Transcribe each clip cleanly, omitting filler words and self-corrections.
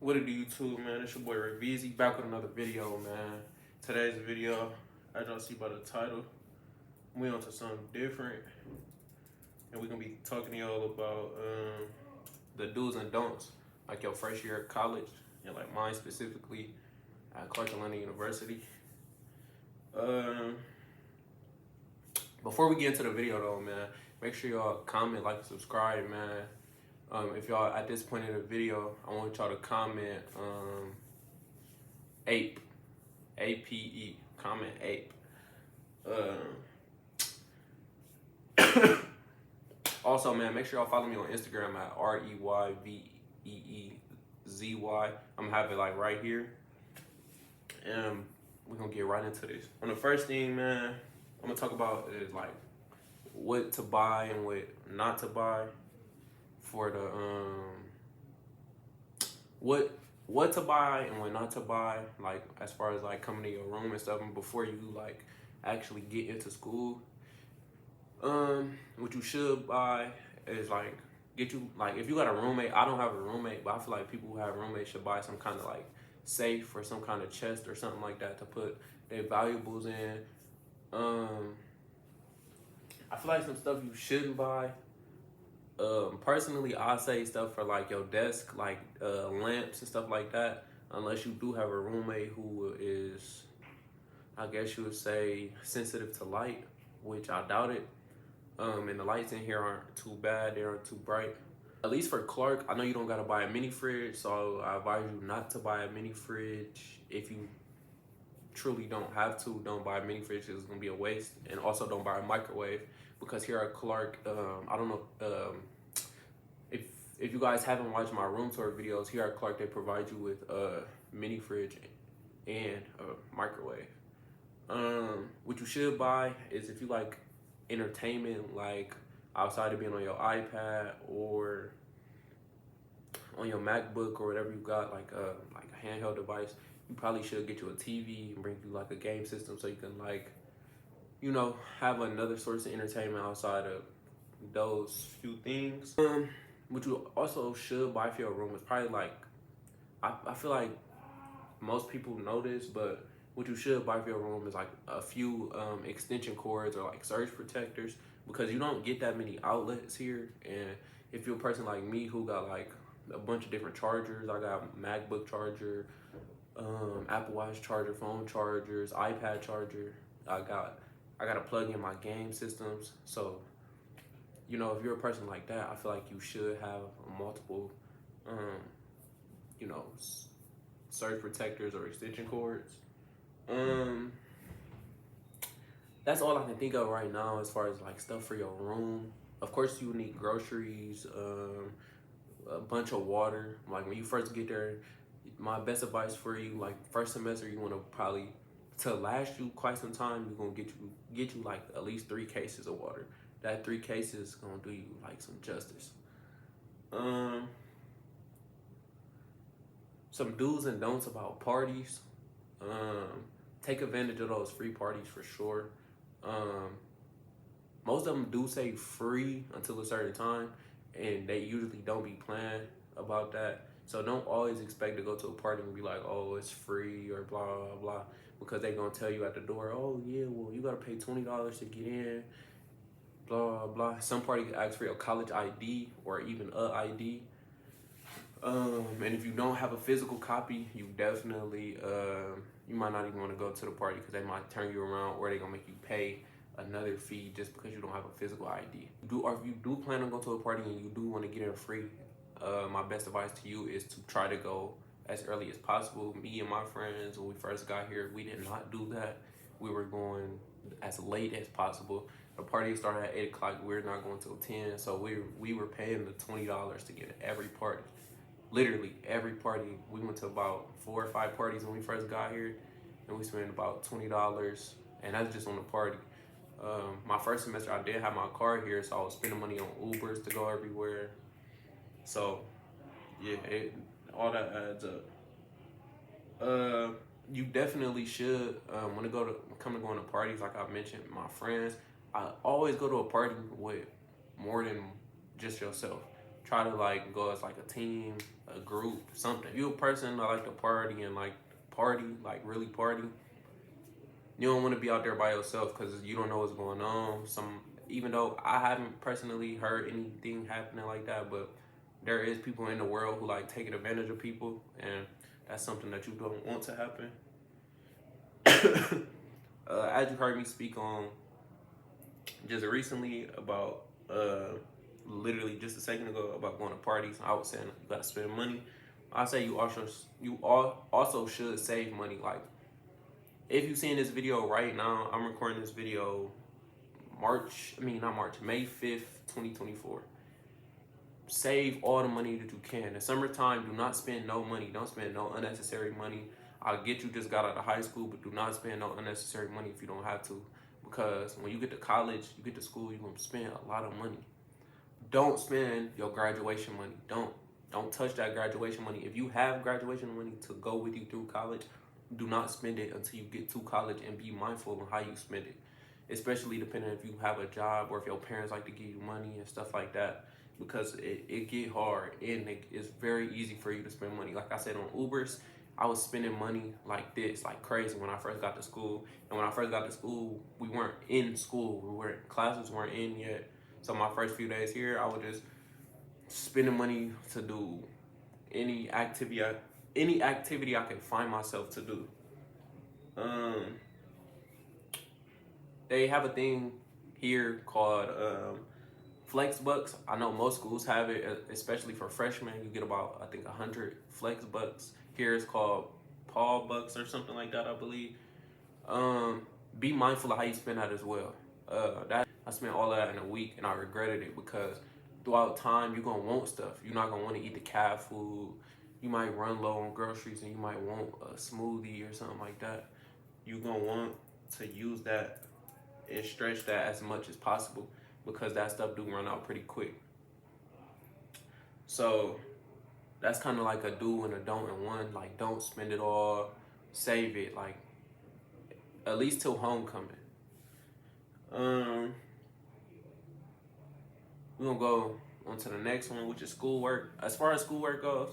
What it do, YouTube, man? It's your boy Reveezy back with another video, man. Today's video, as y'all see by the title, we on to something different, and we're gonna be talking to y'all about the do's and don'ts, like your first year of college, and like mine specifically at Clark Atlanta University. Before we get into the video though, man, make sure y'all comment, like, subscribe, man. If y'all at this point in the video, I want y'all to comment ape, APE, comment ape. Also, man, make sure y'all follow me on Instagram at REYVEEZY. I'm gonna have it like right here, and we're gonna get right into this. And the first thing, man, I'm gonna talk about is like what to buy and what not to buy for the what to buy and what not to buy, like as far as like coming to your room and stuff, and before you like actually get into school. What you should buy is like get you, like, if you got a roommate. I don't have a roommate, but I feel like people who have roommates should buy some kind of like safe or some kind of chest or something like that to put their valuables in. I feel like some stuff you shouldn't buy. Personally, I say stuff for like your desk, like lamps and stuff like that, unless you do have a roommate who is, I guess you would say, sensitive to light, which I doubt it. And the lights in here aren't too bad, they aren't too bright. At least for Clark, I know you don't gotta buy a mini fridge, so I advise you not to buy a mini fridge. If you truly don't have to, don't buy a mini fridge, it's gonna be a waste. And also don't buy a microwave, because here at Clark, I don't know if you guys haven't watched my room tour videos, here at Clark they provide you with a mini fridge and a microwave. What you should buy is, if you like entertainment, like outside of being on your iPad or on your MacBook or whatever you got, like a handheld device, you probably should get you a TV and bring you like a game system so you can, like, you know, have another source of entertainment outside of those few things. What you also should buy for your room is probably like, I feel like most people know this, but what you should buy for your room is like a few extension cords or like surge protectors, because you don't get that many outlets here. And if you're a person like me who got like a bunch of different chargers, I got MacBook charger, Apple Watch charger, phone chargers, iPad charger. I got to plug in my game systems. So, you know, if you're a person like that, I feel like you should have multiple, you know, surge protectors or extension cords. That's all I can think of right now as far as like stuff for your room. Of course, you need groceries, a bunch of water. Like when you first get there, my best advice for you, like first semester, you want to probably, to last you quite some time, you're gonna get you like at least 3 cases of water. That 3 cases gonna do you like some justice. Some do's and don'ts about parties. Take advantage of those free parties for sure. Most of them do say free until a certain time, and they usually don't be playing about that. So don't always expect to go to a party and be like, oh, it's free or blah, blah, blah, because they're going to tell you at the door, oh, yeah, well, you got to pay $20 to get in, blah, blah, blah. Some parties ask for your college ID or even a ID. And if you don't have a physical copy, you definitely, you might not even want to go to the party, because they might turn you around, or they're going to make you pay another fee just because you don't have a physical ID. Or if you do plan on going to a party and you do want to get in free, my best advice to you is to try to go as early as possible. Me and my friends, when we first got here, we did not do that. We were going as late as possible. The party started at 8 o'clock. We're not going till 10. So we were paying the $20 to get every party. Literally every party. We went to about 4 or 5 parties when we first got here, and we spent about $20, and that's just on the party. My first semester, I did have my car here, so I was spending money on Ubers to go everywhere. So, yeah, all that adds up. You definitely should want to come to going to parties. Like I mentioned, my friends, I always go to a party with more than just yourself. try to like go as like a team, a group, something. If you're a person that like to party and like like really party, you don't want to be out there by yourself because you don't know what's going on. Even though I haven't personally heard anything happening like that, but there is people in the world who like taking advantage of people, and that's something that you don't want to happen. As you heard me speak on just recently about literally just a second ago about going to parties, I was saying you gotta spend money. I say you also should save money. Like if you're seeing this video right now, I'm recording this video May 5th, 2024. Save all the money that you can. In summertime, do not spend no money. Don't spend no unnecessary money. I get you just got out of high school, but do not spend no unnecessary money if you don't have to. Because when you get to college, you get to school, you're gonna spend a lot of money. Don't spend your graduation money. Don't touch that graduation money. If you have graduation money to go with you through college, do not spend it until you get to college, and be mindful of how you spend it. Especially depending if you have a job or if your parents like to give you money and stuff like that. Because it get hard and it's very easy for you to spend money. Like I said, on Ubers, I was spending money like this, like crazy when I first got to school. And when I first got to school, we weren't in school. Classes weren't in yet. So my first few days here, I was just spending money to do any activity I can find myself to do. They have a thing here called Flex Bucks. I know most schools have it, especially for freshmen. You get about, I think, 100 Flex Bucks. Here it's called Paul Bucks or something like that, I believe. Be mindful of how you spend that as well. I spent all of that in a week, and I regretted it because throughout time, you're going to want stuff. You're not going to want to eat the cat food. You might run low on groceries, and you might want a smoothie or something like that. You're going to want to use that and stretch that as much as possible, because that stuff do run out pretty quick. So that's kind of like a do and a don't in one. Like, don't spend it all, save it, like at least till homecoming. We're gonna go on to the next one, which is schoolwork. As far as schoolwork goes,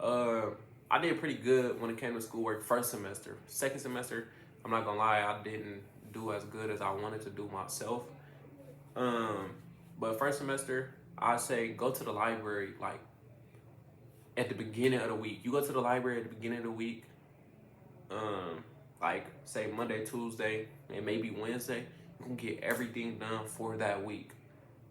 I did pretty good when it came to schoolwork first semester. Second semester, I'm not gonna lie, I didn't do as good as I wanted to do myself. But first semester, I say go to the library like at the beginning of the week. You go to the library at the beginning of the week, like say Monday, Tuesday, and maybe Wednesday. You can get everything done for that week.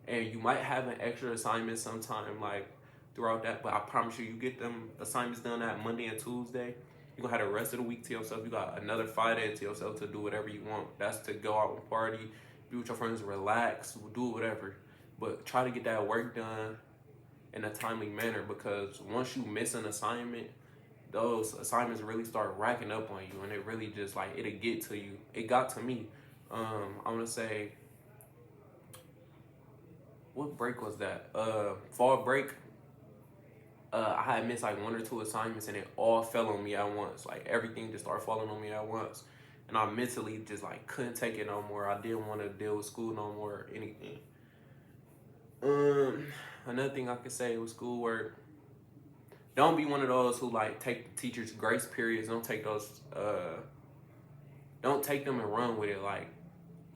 And you might have an extra assignment sometime like throughout that, but I promise you get them assignments done that Monday and Tuesday. You're gonna have the rest of the week to yourself. You got another 5 days to yourself to do whatever you want. That's to go out and party, be with your friends, relax, do whatever. But try to get that work done in a timely manner, because once you miss an assignment, those assignments really start racking up on you, and it really just like, it'll get to you. It got to me. I'm gonna say, what break was that? Fall break. I had missed like 1 or 2 assignments, and it all fell on me at once. Like everything just started falling on me at once, and I mentally just like couldn't take it no more. I didn't want to deal with school no more or anything. Another thing I could say with schoolwork: don't be one of those who like take teachers' grace periods. Don't take those. Don't take them and run with it. Like,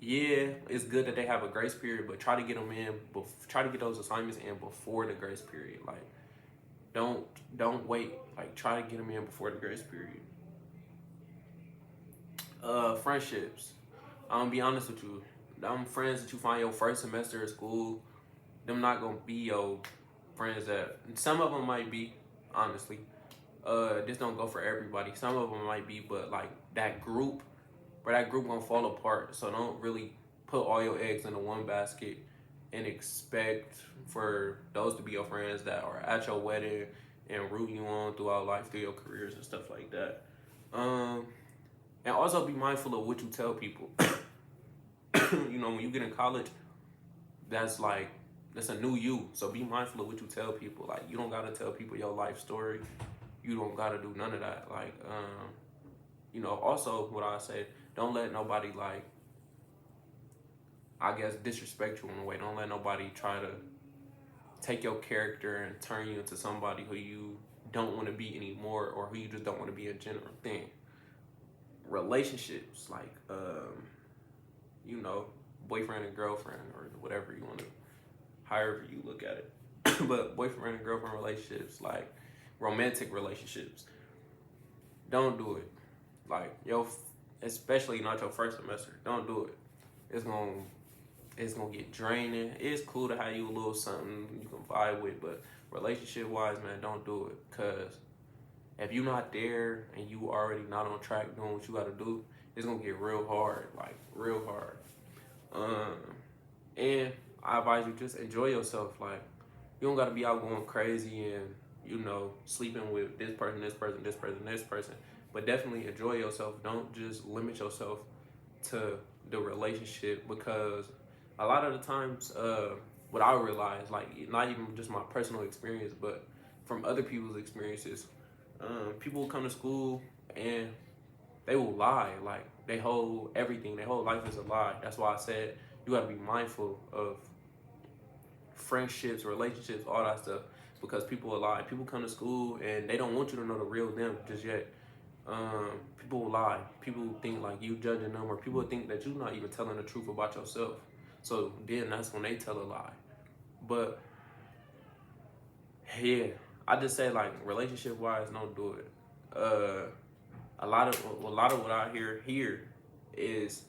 yeah, it's good that they have a grace period, but try to get them in. Try to get those assignments in before the grace period. Like, don't wait. Like, try to get them in before the grace period. Friendships. I'm gonna be honest with you. Them friends that you find your first semester of school, them not gonna be your friends. That some of them might be, honestly. This don't go for everybody. Some of them might be, but like that group gonna fall apart. So don't really put all your eggs into one basket and expect for those to be your friends that are at your wedding and root you on throughout life, through your careers and stuff like that. And also be mindful of what you tell people. You know, when you get in college, that's a new you. So be mindful of what you tell people. Like, you don't gotta tell people your life story. You don't gotta do none of that. Like, you know, also what I say, don't let nobody like, I guess, disrespect you in a way. Don't let nobody try to take your character and turn you into somebody who you don't want to be anymore, or who you just don't want to be a general thing. Relationships, like you know, boyfriend and girlfriend, or whatever you want to, however you look at it. But boyfriend and girlfriend relationships, like romantic relationships, don't do it. Like especially not your first semester. Don't do it. It's gonna get draining. It's cool to have you a little something you can vibe with, but relationship wise, man, don't do it. Cause if you're not there and you already not on track doing what you gotta do, it's gonna get real hard, like real hard. And I advise you just enjoy yourself. Like, you don't gotta be out going crazy and, you know, sleeping with this person, this person, this person, this person. But definitely enjoy yourself. Don't just limit yourself to the relationship, because a lot of the times, what I realize, like not even just my personal experience, but from other people's experiences, people will come to school and they will lie. Like they hold everything. Their whole life is a lie. That's why I said you got to be mindful of friendships, relationships, all that stuff, because people will lie. People come to school and they don't want you to know the real them just yet. People will lie. People think like you judging them, or people think that you're not even telling the truth about yourself. So then that's when they tell a lie. But yeah, I just say, like, relationship wise, don't do it. A lot of what I hear here is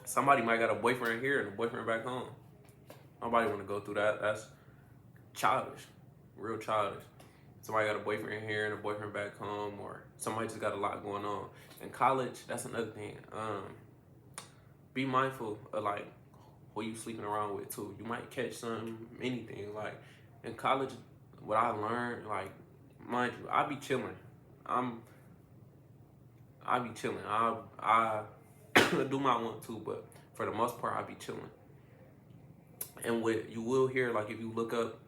somebody might got a boyfriend here and a boyfriend back home. Nobody want to go through that. That's childish, real childish. Somebody got a boyfriend here and a boyfriend back home, or somebody just got a lot going on. In college, that's another thing. Be mindful of like who you sleeping around with too. You might catch anything. Like in college, what I learned, like, mind you, I be chilling. I be chilling. I do my one too, but for the most part, I be chilling. And what you will hear, like if you look up,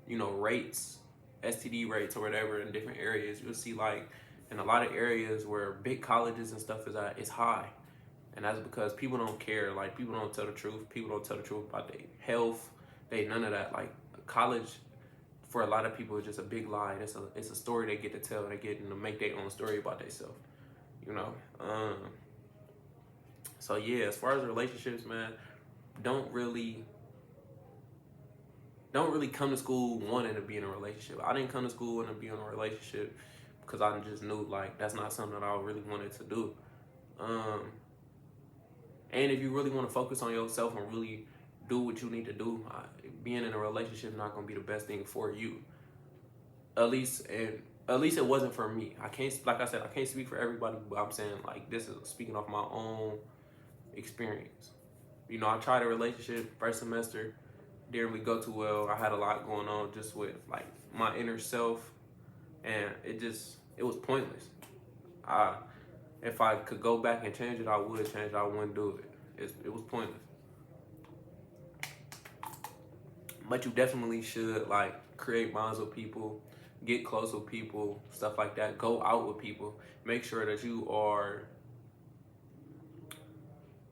you know, rates, STD rates or whatever in different areas, you'll see like in a lot of areas where big colleges and stuff is at, it's high. And that's because people don't care. Like, people don't tell the truth. People don't tell the truth about their health. None of that. Like, college, for a lot of people, is just a big lie. It's a story they get to tell. They get to make their own story about themselves, you know? So, yeah, as far as relationships, man, don't really come to school wanting to be in a relationship. I didn't come to school wanting to be in a relationship because I just knew, like, that's not something that I really wanted to do. And if you really want to focus on yourself and really do what you need to do, being in a relationship is not going to be the best thing for you. At least it wasn't for me. I can't, like I said, I can't speak for everybody, but I'm saying, like, this is speaking off my own experience. You know, I tried a relationship first semester, didn't really go too well. I had a lot going on just with like my inner self, and it was pointless. If I could go back and change it, I would change it. I wouldn't do it. It was pointless. But you definitely should, like, create bonds with people, get close with people, stuff like that. Go out with people. Make sure that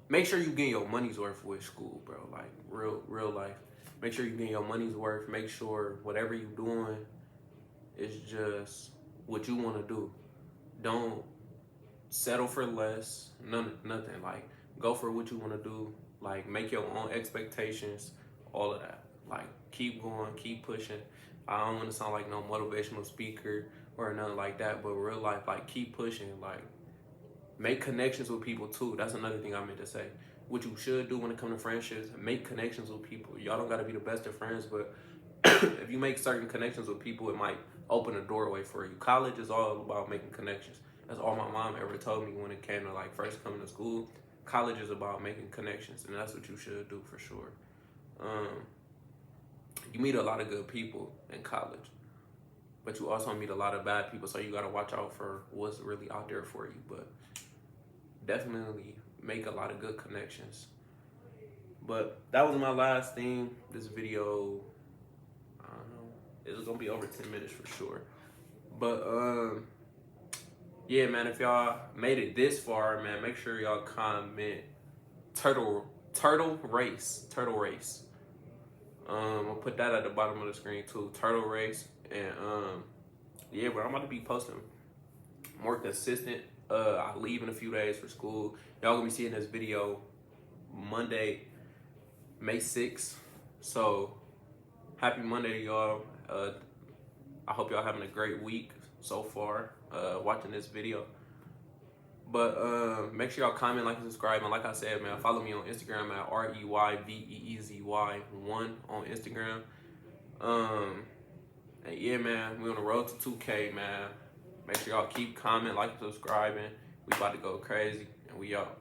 make sure you get your money's worth with school, bro. Like, real life. Make sure you get your money's worth. Make sure whatever you're doing is just what you want to do. Don't settle for less. Nothing. Like, go for what you want to do. Like, make your own expectations. All of that. Like, keep going, keep pushing. I don't want to sound like no motivational speaker or nothing like that, but real life, like, keep pushing. Like, make connections with people too. That's another thing I meant to say. What you should do when it comes to friendships, make connections with people. Y'all don't got to be the best of friends, but if you make certain connections with people, it might open a doorway for you. College is all about making connections. That's all my mom ever told me when it came to, like, first coming to school. College is about making connections, and that's what you should do for sure. You meet a lot of good people in college, but you also meet a lot of bad people, so you got to watch out for what's really out there for you. But definitely make a lot of good connections. But that was my last thing. This video, I don't know, it's gonna be over 10 minutes for sure. But yeah, man, if y'all made it this far, man, make sure y'all comment turtle Turtle Race. Turtle Race. I'll put that at the bottom of the screen too. Turtle Race. And yeah, but I'm about to be posting more consistent. I leave in a few days for school. Y'all gonna be seeing this video Monday, May 6th. So happy Monday, y'all. I hope y'all having a great week so far watching this video. But make sure y'all comment, like, and subscribe. And like I said, man, follow me on Instagram at REYVEEZY1 on Instagram. And yeah, man, we on the road to 2K, man. Make sure y'all keep commenting, like, and subscribing. We about to go crazy, and we out.